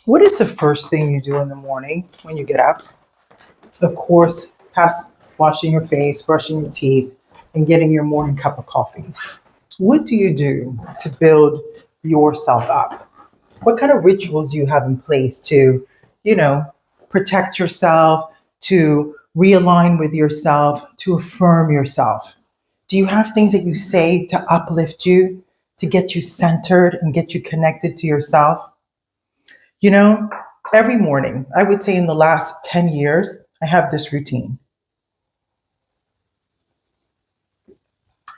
What is the first thing you do in the morning when you get up? Of course, past washing your face, brushing your teeth, and getting your morning cup of coffee. What do you do to build yourself up? What kind of rituals do you have in place to, you know, protect yourself, to realign with yourself, to affirm yourself? Do you have things that you say to uplift you, to get you centered and get you connected to yourself? You know, every morning, I would say in the last 10 years, I have this routine.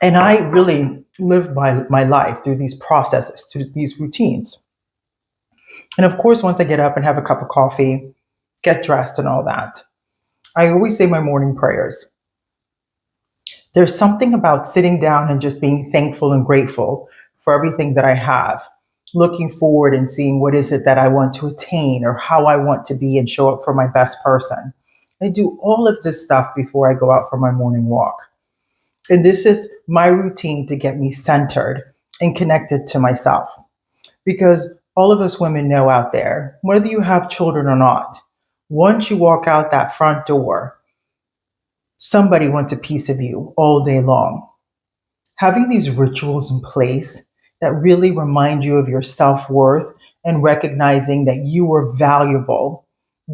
And I really live my life through these processes, through these routines. And of course, once I get up and have a cup of coffee, get dressed and all that, I always say my morning prayers. There's something about sitting down and just being thankful and grateful for everything that I have, looking forward and seeing what is it that I want to attain or how I want to be and show up for my best person. I do all of this stuff before I go out for my morning walk. And this is my routine to get me centered and connected to myself. Because all of us women know out there, whether you have children or not, once you walk out that front door, somebody wants a piece of you all day long. Having these rituals in place that really remind you of your self worth and recognizing that you are valuable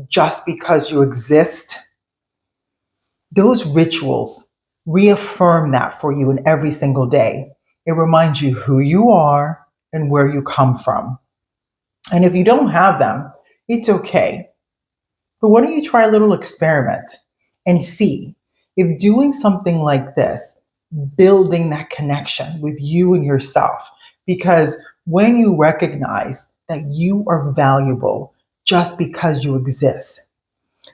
just because you exist, those rituals reaffirm that for you in every single day. It reminds you who you are and where you come from. And if you don't have them, it's okay. But why don't you try a little experiment and see if doing something like this, building that connection with you and yourself, because when you recognize that you are valuable just because you exist,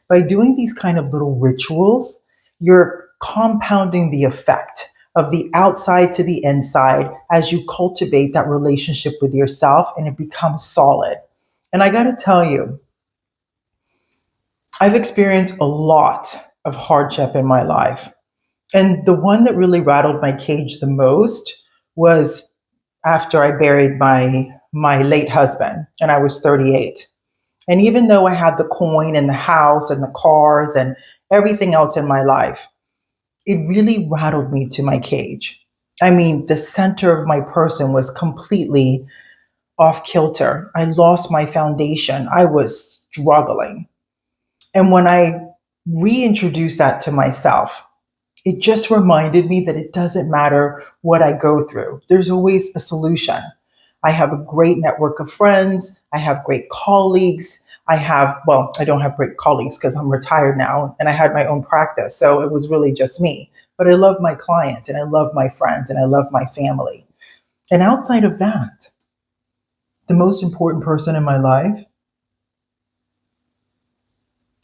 by doing these kind of little rituals, you're compounding the effect of the outside to the inside as you cultivate that relationship with yourself and it becomes solid. And I got to tell you, I've experienced a lot of hardship in my life. And the one that really rattled my cage the most was after I buried my late husband and I was 38. And even though I had the coin and the house and the cars and everything else in my life, it really rattled me to my cage. I mean, the center of my person was completely off kilter. I lost my foundation. I was struggling. And when I reintroduced that to myself, it just reminded me that it doesn't matter what I go through. There's always a solution. I have a great network of friends. I have great colleagues. I don't have great colleagues because I'm retired now and I had my own practice. So it was really just me. But I love my clients and I love my friends and I love my family. And outside of that, the most important person in my life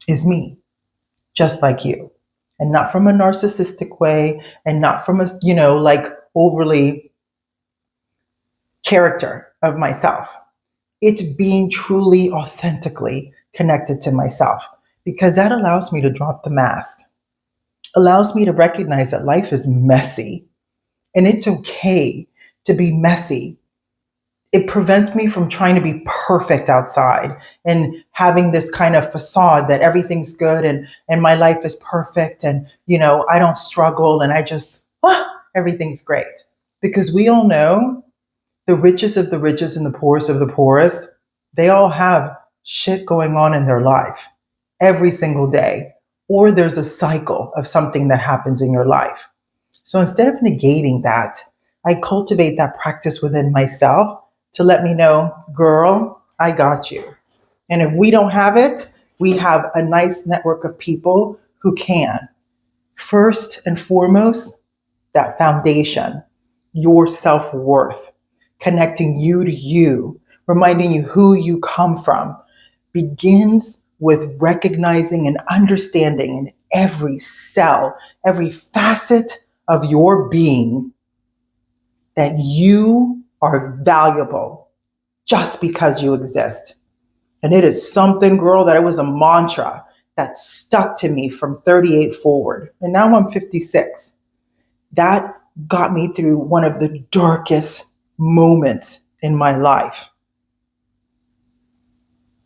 is me, just like you. And not from a narcissistic way and not from a, like overly character of myself. It's being truly, authentically connected to myself because that allows me to drop the mask, allows me to recognize that life is messy and it's okay to be messy. It prevents me from trying to be perfect outside and having this kind of facade that everything's good and my life is perfect and I don't struggle and I just everything's great. Because we all know the richest of the richest and the poorest of the poorest, they all have shit going on in their life every single day. Or there's a cycle of something that happens in your life. So instead of negating that, I cultivate that practice within myself to let me know, girl, I got you. And if we don't have it, we have a nice network of people who can. First and foremost, that foundation, your self worth, connecting you to you, reminding you who you come from, begins with recognizing and understanding in every cell, every facet of your being that you are valuable just because you exist. And it is something, girl, that it was a mantra that stuck to me from 38 forward. And now I'm 56. That got me through one of the darkest moments in my life.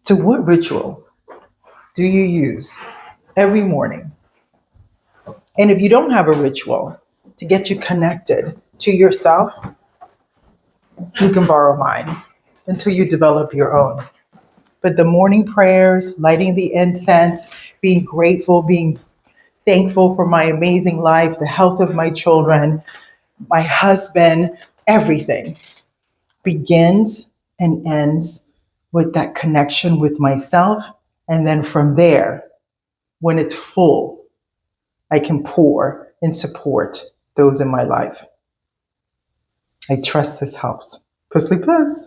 So, what ritual do you use every morning? And if you don't have a ritual to get you connected to yourself, you can borrow mine until you develop your own. But the morning prayers, lighting the incense, being grateful, being thankful for my amazing life, the health of my children, my husband, everything begins and ends with that connection with myself. And then from there, when it's full, I can pour and support those in my life. I trust this helps. Pussily Puss.